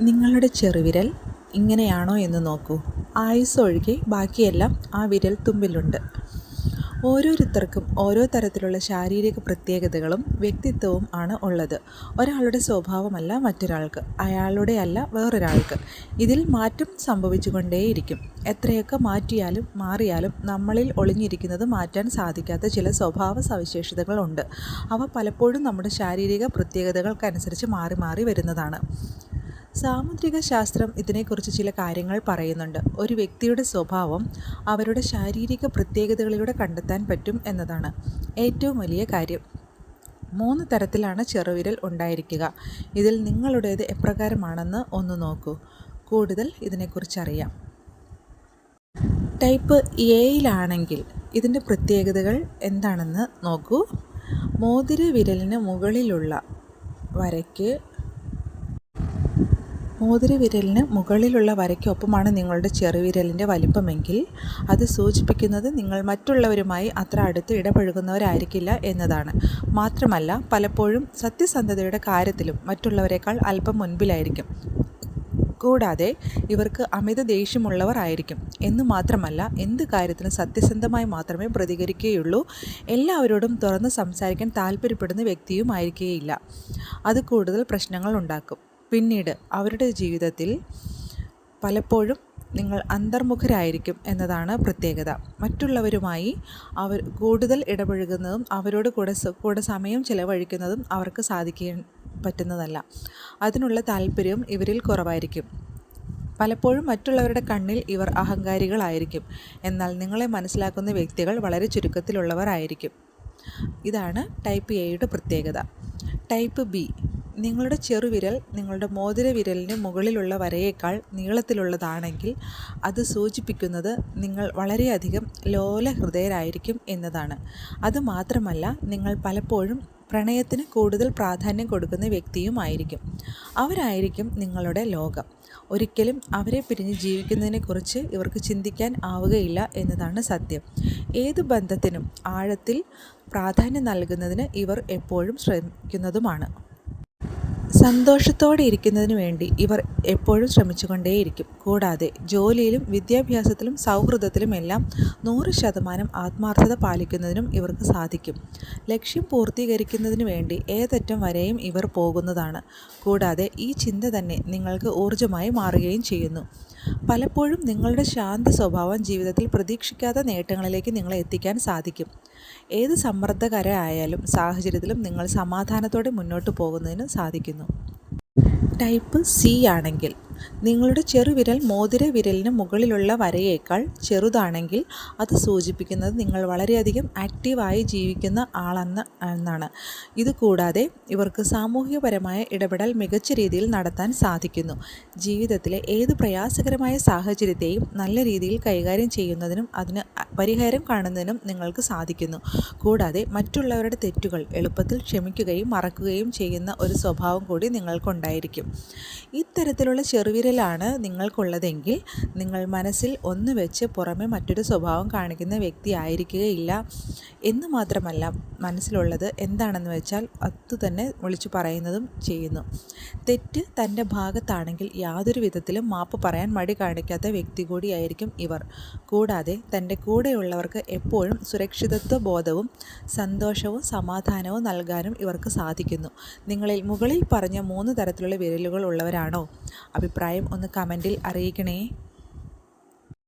നിങ്ങളുടെ ചെറുവിരൽ ഇങ്ങനെയാണോ എന്ന് നോക്കൂ. ആയുസ്സ് ഒഴികെ ബാക്കിയെല്ലാം ആ വിരൽ തുമ്പിലുണ്ട്. ഓരോരുത്തർക്കും ഓരോ തരത്തിലുള്ള ശാരീരിക പ്രത്യേകതകളും വ്യക്തിത്വവും ആണ് ഉള്ളത്. ഒരാളുടെ സ്വഭാവമല്ല മറ്റൊരാൾക്ക്, അയാളുടെ അല്ല വേറൊരാൾക്ക്. ഇതിൽ മാറ്റം സംഭവിച്ചുകൊണ്ടേയിരിക്കും. എത്രയൊക്കെ മാറിയാലും നമ്മളിൽ ഒളിഞ്ഞിരിക്കുന്നത് മാറ്റാൻ സാധിക്കാത്ത ചില സ്വഭാവ സവിശേഷതകൾ ഉണ്ട്. അവ പലപ്പോഴും നമ്മുടെ ശാരീരിക പ്രത്യേകതകൾക്കനുസരിച്ച് മാറി മാറി വരുന്നതാണ്. സാമുദ്രിക ശാസ്ത്രം ഇതിനെക്കുറിച്ച് ചില കാര്യങ്ങൾ പറയുന്നുണ്ട്. ഒരു വ്യക്തിയുടെ സ്വഭാവം അവരുടെ ശാരീരിക പ്രത്യേകതകളിലൂടെ കണ്ടെത്താൻ പറ്റും എന്നതാണ് ഏറ്റവും വലിയ കാര്യം. 3 തരത്തിലാണ് ചെറുവിരൽ ഉണ്ടായിരിക്കുക. ഇതിൽ നിങ്ങളുടേത് എപ്രകാരമാണെന്ന് ഒന്ന് നോക്കൂ. കൂടുതൽ ഇതിനെക്കുറിച്ചറിയാം. ടൈപ്പ് എയിലാണെങ്കിൽ ഇതിൻ്റെ പ്രത്യേകതകൾ എന്താണെന്ന് നോക്കൂ. മോതിരവിരലിന് മുകളിലുള്ള വരയ്ക്കൊപ്പമാണ് നിങ്ങളുടെ ചെറുവിരലിൻ്റെ വലിപ്പമെങ്കിൽ അത് സൂചിപ്പിക്കുന്നത് നിങ്ങൾ മറ്റുള്ളവരുമായി അത്ര അടുത്ത് ഇടപഴകുന്നവരായിരിക്കില്ല എന്നതാണ്. മാത്രമല്ല, പലപ്പോഴും സത്യസന്ധതയുടെ കാര്യത്തിലും മറ്റുള്ളവരെക്കാൾ അല്പം മുൻപിലായിരിക്കും. കൂടാതെ ഇവർക്ക് അമിത ദേഷ്യമുള്ളവർ ആയിരിക്കും. എന്നു മാത്രമല്ല, എന്ത് കാര്യത്തിനും സത്യസന്ധമായി മാത്രമേ പ്രതികരിക്കുകയുള്ളൂ. എല്ലാവരോടും തുറന്ന് സംസാരിക്കാൻ താല്പര്യപ്പെടുന്ന വ്യക്തിയും ആയിരിക്കുകയില്ല. അത് കൂടുതൽ പ്രശ്നങ്ങൾ ഉണ്ടാക്കും. പിന്നീട് അവരുടെ ജീവിതത്തിൽ പലപ്പോഴും നിങ്ങൾ അന്തർമുഖരായിരിക്കും എന്നതാണ് പ്രത്യേകത. മറ്റുള്ളവരുമായി അവർ കൂടുതൽ ഇടപഴകുന്നതും അവരോട് കൂടെ സമയം ചിലവഴിക്കുന്നതും അവർക്ക് സാധിക്കാൻ പറ്റുന്നതല്ല. അതിനുള്ള താല്പര്യവും ഇവരിൽ കുറവായിരിക്കും. പലപ്പോഴും മറ്റുള്ളവരുടെ കണ്ണിൽ ഇവർ അഹങ്കാരികളായിരിക്കും. എന്നാൽ നിങ്ങളെ മനസ്സിലാക്കുന്ന വ്യക്തികൾ വളരെ ചുരുക്കത്തിലുള്ളവർ ആയിരിക്കും. ഇതാണ് ടൈപ്പ് എയുടെ പ്രത്യേകത. Type B. നിങ്ങളുടെ ചെറുവിരൽ നിങ്ങളുടെ മോതിരവിരലിന് മുകളിലുള്ള വരയേക്കാൾ നീളത്തിലുള്ളതാണെങ്കിൽ അത് സൂചിപ്പിക്കുന്നത് നിങ്ങൾ വളരെയധികം ലോലഹൃദയരായിരിക്കും എന്നതാണ്. അതുമാത്രമല്ല, നിങ്ങൾ പലപ്പോഴും പ്രണയത്തിന് കൂടുതൽ പ്രാധാന്യം കൊടുക്കുന്ന വ്യക്തിയുമായിരിക്കും. അവരായിരിക്കും നിങ്ങളുടെ ലോകം. ഒരിക്കലും അവരെ പിരിഞ്ഞ് ജീവിക്കുന്നതിനെക്കുറിച്ച് ഇവർക്ക് ചിന്തിക്കാൻ ആവുകയില്ല എന്നതാണ് സത്യം. ഏത് ബന്ധത്തിനും ആഴത്തിൽ പ്രാധാന്യം നൽകുന്നതിന് ഇവർ എപ്പോഴും ശ്രമിക്കുന്നതുമാണ്. സന്തോഷത്തോടെ ഇരിക്കുന്നതിന് വേണ്ടി ഇവർ എപ്പോഴും ശ്രമിച്ചുകൊണ്ടേയിരിക്കും. കൂടാതെ ജോലിയിലും വിദ്യാഭ്യാസത്തിലും സൗഹൃദത്തിലുമെല്ലാം 100% ആത്മാർത്ഥത പാലിക്കുന്നതിനും ഇവർക്ക് സാധിക്കും. ലക്ഷ്യം പൂർത്തീകരിക്കുന്നതിന് വേണ്ടി ഏതറ്റം വരെയും ഇവർ പോകുന്നതാണ്. കൂടാതെ ഈ ചിന്ത തന്നെ നിങ്ങൾക്ക് ഊർജ്ജമായി മാറുകയും ചെയ്യുന്നു. പലപ്പോഴും നിങ്ങളുടെ ശാന്ത സ്വഭാവം ജീവിതത്തിൽ പ്രതീക്ഷിക്കാത്ത നേട്ടങ്ങളിലേക്ക് നിങ്ങളെ എത്തിക്കാൻ സാധിക്കും. ഏത് സമ്മർദ്ദകരമായാലും സാഹചര്യത്തിലും നിങ്ങൾ സമാധാനത്തോടെ മുന്നോട്ട് പോകുന്നതിന് സാധിക്കുന്നു. ടൈപ്പ് സി ആണെങ്കിൽ നിങ്ങളുടെ ചെറുവിരൽ മോതിരവിരലിന് മുകളിലുള്ള വരയേക്കാൾ ചെറുതാണെങ്കിൽ അത് സൂചിപ്പിക്കുന്നത് നിങ്ങൾ വളരെയധികം ആക്റ്റീവായി ജീവിക്കുന്ന എന്നാണ്. ഇതുകൂടാതെ ഇവർക്ക് സാമൂഹികപരമായ ഇടപെടൽ മികച്ച രീതിയിൽ നടത്താൻ സാധിക്കുന്നു. ജീവിതത്തിലെ ഏത് പ്രയാസകരമായ സാഹചര്യത്തെയും നല്ല രീതിയിൽ കൈകാര്യം ചെയ്യുന്നതിനും അതിന് പരിഹാരം കാണുന്നതിനും നിങ്ങൾക്ക് സാധിക്കുന്നു. കൂടാതെ മറ്റുള്ളവരുടെ തെറ്റുകൾ എളുപ്പത്തിൽ ക്ഷമിക്കുകയും മറക്കുകയും ചെയ്യുന്ന ഒരു സ്വഭാവം കൂടി നിങ്ങൾക്കുണ്ടായിരിക്കും. ഇത്തരത്തിലുള്ള ചെറുവിരലാണ് നിങ്ങൾക്കുള്ളതെങ്കിൽ നിങ്ങൾ മനസ്സിൽ ഒന്ന് വെച്ച് പുറമെ മറ്റൊരു സ്വഭാവം കാണിക്കുന്ന വ്യക്തി ആയിരിക്കുകയില്ല. എന്ന് മാത്രമല്ല, മനസ്സിലുള്ളത് എന്താണെന്ന് വെച്ചാൽ അതുതന്നെ വിളിച്ചു പറയുന്നതും ചെയ്യുന്നു. തെറ്റ് തൻ്റെ ഭാഗത്താണെങ്കിൽ യാതൊരു വിധത്തിലും മാപ്പ് പറയാൻ മടി കാണിക്കാത്ത വ്യക്തി കൂടിയായിരിക്കും ഇവർ. കൂടാതെ തൻ്റെ കൂടെയുള്ളവർക്ക് എപ്പോഴും സുരക്ഷിതത്വ ബോധവും സന്തോഷവും സമാധാനവും നൽകാനും ഇവർക്ക് സാധിക്കുന്നു. നിങ്ങളിൽ മുകളിൽ പറഞ്ഞ 3 തരത്തിലുള്ള വിരലുകൾ ഉള്ളവരാണോ? അഭിപ്രായം ഒന്ന് കമൻറ്റിൽ അറിയിക്കണേ.